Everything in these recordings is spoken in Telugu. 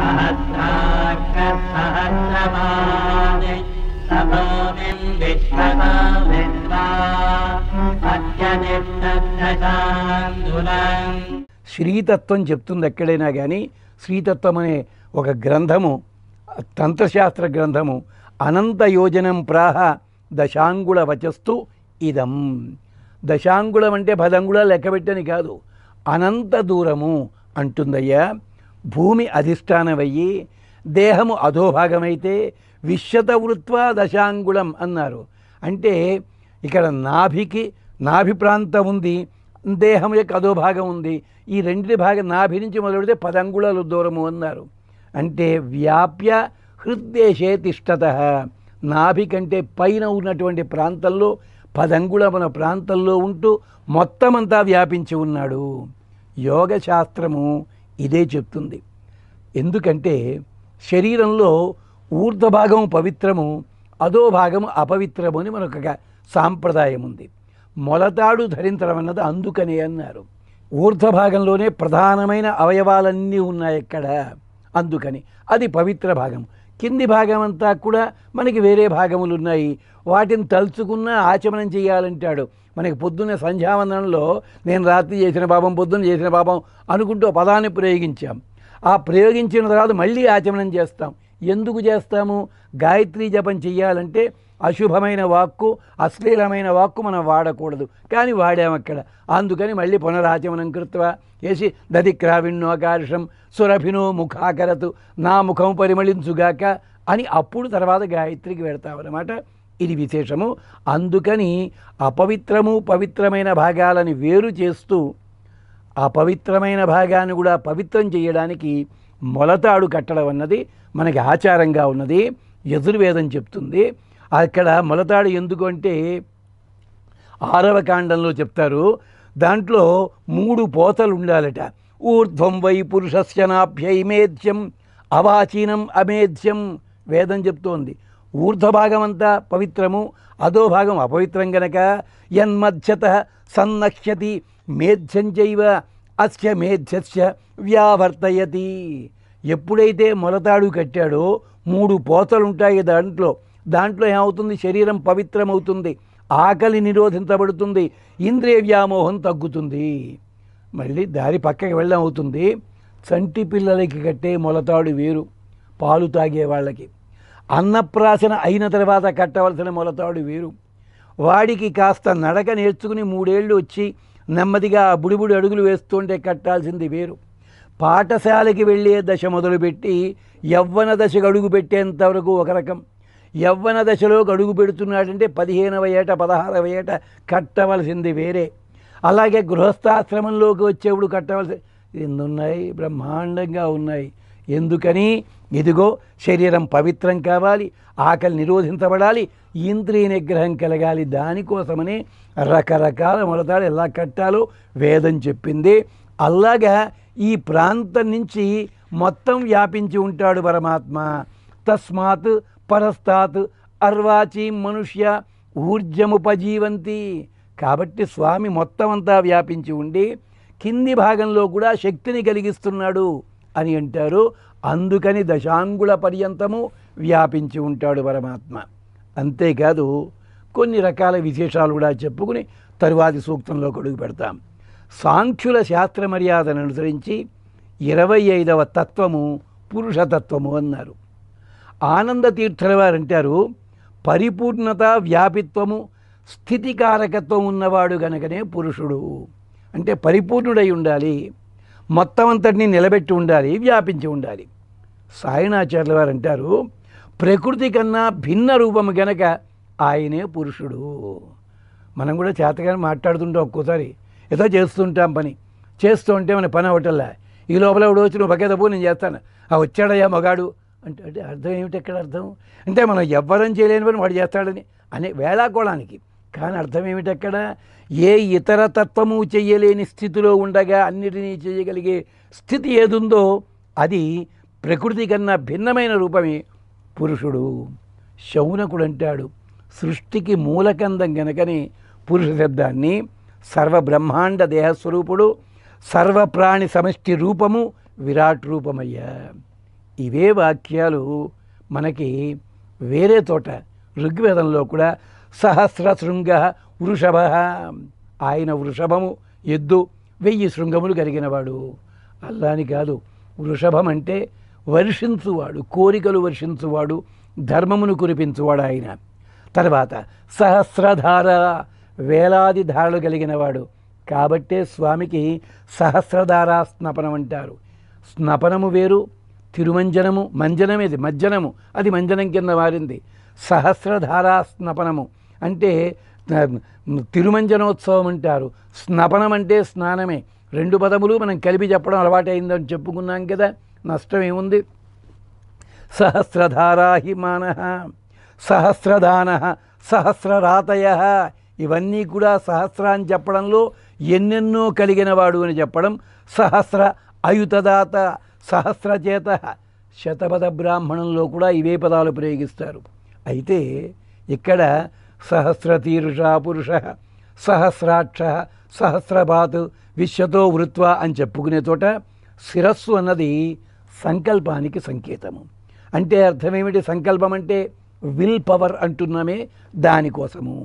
सहस्राक्षसहस्रपादे तपोमिं विश्वतो विश्वा अत्यतिष्ठशार्दूलं శ్రీతత్వం చెప్తుంది ఎక్కడైనా కానీ. శ్రీతత్వం అనే ఒక గ్రంథము, తంత్రశాస్త్ర గ్రంథము, అనంత యోజనం ప్రాహ దశాంగుళ వచస్తు ఇదం. దశాంగుళం అంటే 10 అంగుళాలు లెక్కబెట్టని కాదు, అనంత దూరము అంటుందయ్యా. భూమి అధిష్టానమయ్యి దేహము అధోభాగమైతే విశ్వత వృత్వా దశాంగుళం అన్నారు. అంటే ఇక్కడ నాభి ప్రాంతం ఉంది, దేహం యొక్క అధోభాగం ఉంది. ఈ రెండింటి భాగం నాభి నుంచి మొదలుపెడితే 10 అంగుళాలు దూరము అన్నారు. అంటే వ్యాప్య హృద్దేశే తిష్టత, నాభి కంటే పైన ఉన్నటువంటి ప్రాంతంలో 10 అంగుళముల ప్రాంతంలో ఉంటూ మొత్తం అంతా వ్యాపించి ఉన్నాడు. యోగ శాస్త్రము ఇదే చెప్తుంది. ఎందుకంటే శరీరంలో ఊర్ధ్వభాగం పవిత్రము, అధోభాగము అపవిత్రము అని మనకు సాంప్రదాయం ఉంది. మొలతాడు ధరించడం అన్నది అందుకనే అన్నారు. ఊర్ధ్వభాగంలోనే ప్రధానమైన అవయవాలన్నీ ఉన్నాయి ఎక్కడ, అందుకని అది పవిత్ర భాగం. కింది భాగం అంతా కూడా మనకి వేరే భాగములు ఉన్నాయి, వాటిని తలుచుకున్న ఆచమనం చేయాలంటాడు. మనకి పొద్దున్న సంధ్యావందనంలో నేను రాత్రి చేసిన పాపం పొద్దున్న చేసిన పాపం అనుకుంటూ పదాన్ని ప్రయోగించాం. ఆ ప్రయోగించిన తర్వాత మళ్ళీ ఆచమనం చేస్తాం. ఎందుకు చేస్తాము? గాయత్రీ జపం చెయ్యాలంటే అశుభమైన వాక్కు, అశ్లీలమైన వాక్కు మనం వాడకూడదు, కానీ వాడామక్కడ. అందుకని మళ్ళీ పునరాచమనం కృత్వా చేసి దధిక్రావిణ్ణోకార్షం సురభినో ముఖాకరతు, నా ముఖం పరిమళించుగాక అని అప్పుడు తర్వాత గాయత్రికి వెడతామన్నమాట. ఇది విశేషము. అందుకని అపవిత్రము పవిత్రమైన భాగాలని వేరు చేస్తూ అపవిత్రమైన భాగాన్ని కూడా పవిత్రం చేయడానికి మొలతాడు కట్టడం అన్నది మనకి ఆచారంగా ఉన్నది. యజుర్వేదం చెప్తుంది. అక్కడ మొలతాడు ఎందుకు అంటే 6వ కాండంలో చెప్తారు, దాంట్లో 3 పోతలు ఉండాలట. ఊర్ధ్వం వై పురుషస్య నాభ్యైమేధ్యం అవాచీనం అమేధ్యం వేదం చెప్తోంది. ఊర్ధ్వభాగం అంతా పవిత్రము, అధోభాగం అపవిత్రం గనక యన్మధ్యత సన్నక్ష్యతి మేధ్యం చైవ అస్య మేధ్యస్య వ్యావర్తయతి. ఎప్పుడైతే మొలతాడు కట్టాడో 3 పోతలు ఉంటాయి దాంట్లో ఏమవుతుంది? శరీరం పవిత్రమవుతుంది, ఆకలి నిరోధించబడుతుంది, ఇంద్రియ వ్యామోహం తగ్గుతుంది, మళ్ళీ దారి పక్కకి వెళ్ళడం అవుతుంది. చంటి పిల్లలకి కట్టే మొలతాడు వేరు, పాలు తాగే వాళ్ళకి. అన్నప్రాసన అయిన తర్వాత కట్టవలసిన మొలతాడు వేరు. వాడికి కాస్త నడక నేర్చుకుని 3 ఏళ్ళు వచ్చి నెమ్మదిగా బుడిబుడి అడుగులు వేస్తుంటే కట్టాల్సింది వేరు. పాఠశాలకి వెళ్ళే దశ మొదలుపెట్టి యవ్వన దశకు అడుగు పెట్టేంతవరకు ఒక రకం. యవ్వన దశలోకి అడుగు పెడుతున్నాడంటే 15వ ఏట 16వ ఏట కట్టవలసింది వేరే. అలాగే గృహస్థాశ్రమంలోకి వచ్చేప్పుడు కట్టవలసి ఎన్నున్నాయి, బ్రహ్మాండంగా ఉన్నాయి. ఎందుకని? ఇదిగో శరీరం పవిత్రం కావాలి, ఆకలి నిరోధించబడాలి, ఇంద్రియ నిగ్రహం కలగాలి. దానికోసమని రకరకాల మొలతాడు ఎలా కట్టాలో వేదం చెప్పింది. అలాగా ఈ ప్రాంతం నుంచి మొత్తం వ్యాపించి ఉంటాడు పరమాత్మ. తస్మాత్ పరస్తాత్ అర్వాచీ మనుష్య ఊర్జముపజీవంతి. కాబట్టి స్వామి మొత్తం అంతా వ్యాపించి ఉండి కింది భాగంలో కూడా శక్తిని కలిగిస్తున్నాడు అని అంటారు. అందుకని దశాంగుళ పర్యంతము వ్యాపించి ఉంటాడు పరమాత్మ. అంతేకాదు కొన్ని రకాల విశేషాలు కూడా చెప్పుకుని తరువాతి సూక్తంలోకి అడుగు పెడతాం. సాంఖ్యుల శాస్త్ర మర్యాదను అనుసరించి 25వ తత్వము పురుషతత్వము అన్నారు. ఆనంద తీర్థుల వారు అంటారు, పరిపూర్ణత వ్యాపిత్వము స్థితికారకత్వం ఉన్నవాడు గనకనే పురుషుడు. అంటే పరిపూర్ణుడై ఉండాలి, మొత్తం అంతటినీ నిలబెట్టి ఉండాలి, వ్యాపించి ఉండాలి. సాయణాచార్యుల వారు అంటారు, ప్రకృతి కన్నా భిన్న రూపము గనక ఆయనే పురుషుడు. మనం కూడా చేతగానే మాట్లాడుతుంటాం, ఒక్కోసారి ఏదో చేస్తుంటాం, పని చేస్తూ ఉంటే మన పని అవటల్లా ఈ లోపల ఎవడు వచ్చి నువ్వు పక్కేత పో నేను చేస్తాను, వచ్చాడయ్యా మగాడు అంటే అర్థం ఏమిటి? ఎక్కడ అర్థం? అంటే మనం ఎవ్వరం చేయలేని పని వాడు చేస్తాడని అనే వేళాకోళానికి. కానీ అర్థం ఏమిటి అక్కడ? ఏ ఇతర తత్వము చెయ్యలేని స్థితిలో ఉండగా అన్నిటినీ చేయగలిగే స్థితి ఏదుందో అది ప్రకృతి కన్నా భిన్నమైన రూపమే పురుషుడు. శౌనకుడు అంటాడు, సృష్టికి మూలకందం గనకని పురుష శబ్దాన్ని సర్వబ్రహ్మాండ దేహస్వరూపుడు, సర్వప్రాణి సమష్టి రూపము విరాట్ రూపమయ్యా. ఇవే వాక్యాలు మనకి వేరే చోట ఋగ్వేదంలో కూడా సహస్రశృంగ వృషభ, ఆయన వృషభము ఎద్దు 1000 శృంగములు కలిగినవాడు. అలా అని కాదు, వృషభం అంటే వర్షించువాడు, కోరికలు వర్షించువాడు, ధర్మమును కురిపించువాడు ఆయన. తర్వాత సహస్రధార, వేలాది ధారలు కలిగినవాడు. కాబట్టే స్వామికి సహస్రధారా స్నపనం అంటారు. స్నపనము వేరు, తిరుమంజనము, మంజనమేది మజ్జనము, అది మంజనం కింద మారింది. సహస్రధారా స్నపనము అంటే తిరుమంజనోత్సవం అంటారు. స్నపనం అంటే స్నానమే. 2 పదములు మనం కలిపి చెప్పడం అలవాటైందని చెప్పుకున్నాం కదా, నష్టం ఏముంది. సహస్రధారా హి మానః, సహస్రదాన, సహస్రరాతయ, ఇవన్నీ కూడా సహస్ర అని చెప్పడంలో ఎన్నెన్నో కలిగినవాడు అని చెప్పడం. సహస్ర అయుతదాత, సహస్రచేత, శతపథ బ్రాహ్మణంలో కూడా ఇవే పదాలు ప్రయోగిస్తారు. అయితే ఇక్కడ సహస్రతీరుష పురుష, సహస్రాక్ష, సహస్రపాత్, విశ్వతో వృత్వ అని చెప్పుకునే చోట శిరస్సు అన్నది సంకల్పానికి సంకేతము. అంటే అర్థమేమిటి? సంకల్పం అంటే విల్ పవర్ అంటున్నామే, దానికోసము.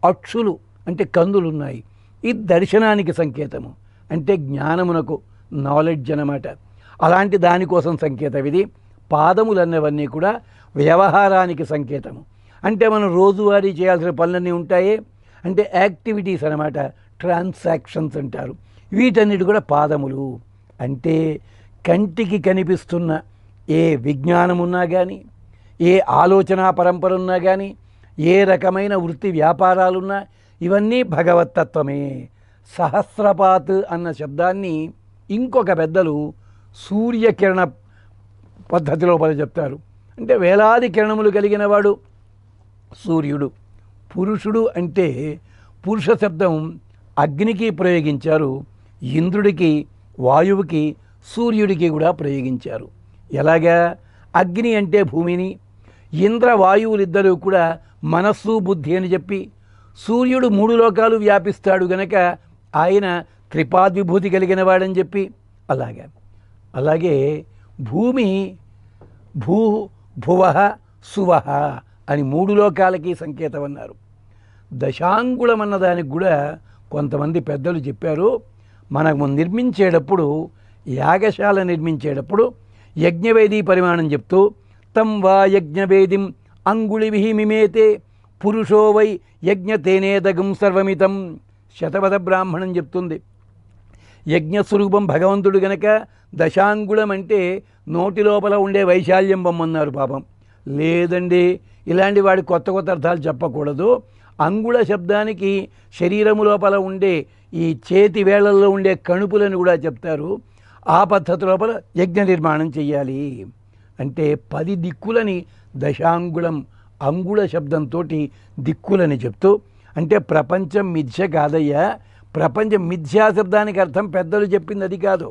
అక్షులు అంటే కందులు ఉన్నాయి, ఇది దర్శనానికి సంకేతము, అంటే జ్ఞానమునకు, నాలెడ్జ్ అన్నమాట. అలాంటి దానికోసం సంకేతం ఇది. పాదములు అన్నవన్నీ కూడా వ్యవహారానికి సంకేతము. అంటే మనం రోజువారీ చేయాల్సిన పనులన్నీ ఉంటాయే, అంటే యాక్టివిటీస్ అన్నమాట, ట్రాన్సాక్షన్స్ అంటారు. వీటన్నిటి కూడా పాదములు. అంటే కంటికి కనిపిస్తున్న ఏ విజ్ఞానం ఉన్నా కానీ, ఏ ఆలోచన పరంపర ఉన్నా కానీ, ఏ రకమైన వృత్తి వ్యాపారాలున్నా ఇవన్నీ భగవత్తత్వమే. సహస్రపాత్ అన్న శబ్దాన్ని ఇంకొక పెద్దలు సూర్యకిరణ పద్ధతిలో చెప్తారు. అంటే వేలాది కిరణములు కలిగిన వాడు సూర్యుడు. పురుషుడు అంటే పురుష శబ్దం అగ్నికి ప్రయోగించారు, ఇంద్రుడికి, వాయువుకి, సూర్యుడికి కూడా ప్రయోగించారు. ఎలాగా? అగ్ని అంటే భూమిని, ఇంద్ర వాయువులిద్దరూ కూడా మనస్సు బుద్ధి అని చెప్పి, సూర్యుడు 3 లోకాలు వ్యాపిస్తాడు గనక ఆయన త్రిపాద్విభూతి కలిగిన వాడని చెప్పి, అలాగే భూమి భూ భువ సువహ అని 3 లోకాలకి సంకేతం అన్నారు. దశాంగుళం అన్న దానికి కూడా కొంతమంది పెద్దలు చెప్పారు. మనము నిర్మించేటప్పుడు, యాగశాల నిర్మించేటప్పుడు యజ్ఞవేదీ పరిమాణం చెప్తూ తం వా యజ్ఞవేదిం అంగుళిభిః మిమేతే పురుషో వై యజ్ఞతేనేదగం సర్వమితం, శతపథ బ్రాహ్మణం చెప్తుంది. యజ్ఞస్వరూపం భగవంతుడు గనక దశాంగుళం అంటే నోటి లోపల ఉండే వైశాల్యం బొమ్మన్నారు. పాపం లేదండి, ఇలాంటి వాడి కొత్త కొత్త అర్థాలు చెప్పకూడదు. అంగుళ శబ్దానికి శరీరము లోపల ఉండే ఈ చేతి వేళల్లో ఉండే కణుపులను కూడా చెప్తారు. ఆ పద్ధతి లోపల యజ్ఞ నిర్మాణం చెయ్యాలి. అంటే 10 దిక్కులని దశాంగుళం, అంగుళ శబ్దంతో దిక్కులని చెప్తూ, అంటే ప్రపంచం మిథ్య కాదయ్యా. ప్రపంచం మిథ్యా శబ్దానికి అర్థం పెద్దలు చెప్పింది అది కాదు,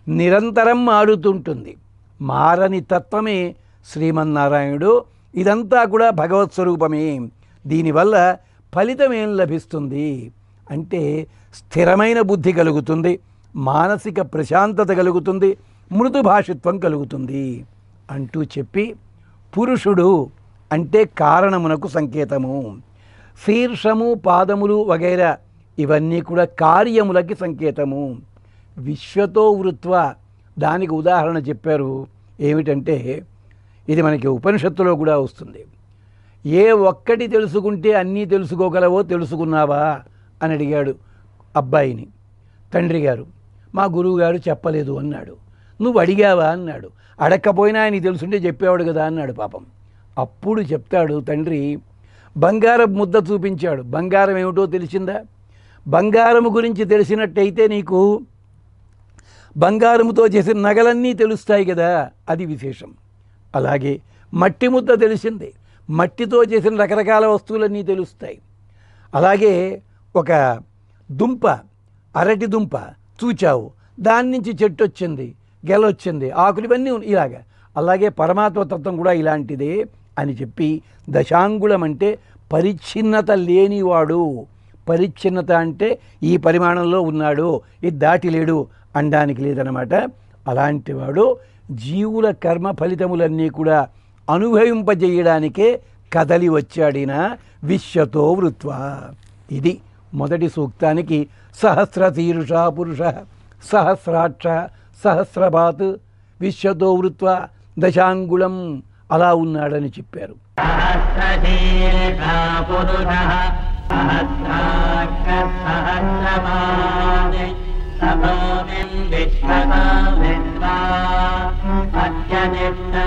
నిరంతరం మారుతుంటుంది. మారని తత్వమే శ్రీమన్నారాయణుడు. ఇదంతా కూడా భగవత్ స్వరూపమే. దీనివల్ల ఫలితం ఏం లభిస్తుంది అంటే స్థిరమైన బుద్ధి కలుగుతుంది, మానసిక ప్రశాంతత కలుగుతుంది, మృదు భాషిత్వం కలుగుతుంది అంటూ చెప్పి, పురుషుడు అంటే కారణమునకు సంకేతము. శీర్షము, పాదములు వగైరా ఇవన్నీ కూడా కార్యములకి సంకేతము. విశ్వతో వృత్వ దానికి ఉదాహరణ చెప్పారు. ఏమిటంటే ఇది మనకి ఉపనిషత్తులో కూడా వస్తుంది. ఏ ఒక్కటి తెలుసుకుంటే అన్నీ తెలుసుకోగలవో తెలుసుకున్నావా అని అడిగాడు అబ్బాయిని తండ్రి గారు. మా గురువుగారు చెప్పలేదు అన్నాడు. నువ్వు అడిగావా అన్నాడు. అడక్కపోయినా ఆయన తెలుసుంటే చెప్పేవాడు కదా అన్నాడు పాపం. అప్పుడు చెప్తాడు తండ్రి, బంగారం ముద్ద చూపించాడు. బంగారం ఏమిటో తెలిసిందా? బంగారము గురించి తెలిసినట్టయితే నీకు బంగారముతో చేసిన నగలన్నీ తెలుస్తాయి కదా, అది విశేషం. అలాగే మట్టి ముద్ద తెలిసింది, మట్టితో చేసిన రకరకాల వస్తువులన్నీ తెలుస్తాయి. అలాగే ఒక దుంప, అరటి దుంప చూచావు, దాని నుంచి చెట్టు వచ్చింది, గెలొచ్చింది, ఆకులు, ఇవన్నీ ఇలాగా. అలాగే పరమాత్మతత్వం కూడా ఇలాంటిదే అని చెప్పి, దశాంగుళం అంటే పరిచ్ఛిన్నత లేనివాడు. పరిచ్ఛిన్నత అంటే ఈ పరిమాణంలో ఉన్నాడు, ఇది దాటి లేడు అనడానికి లేదనమాట. అలాంటి వాడు జీవుల కర్మ ఫలితములన్నీ కూడా అనుభవింపజేయడానికే కదలి వచ్చాడిన విశ్వతో వృత్వా. ఇది మొదటి సూక్తానికి సహస్రశీర్ష పురుష సహస్రాక్ష సహస్రపాత్ విశ్వతో వృత్వా దశాంగుళం అలా ఉన్నాడని చెప్పారు. సహస్రశీర్షా పురుషః సహస్రాక్ష సహస్రపాత్ సభూమిం విశ్వతో వృత్వా అత్యతిష్టదశాంగుళం.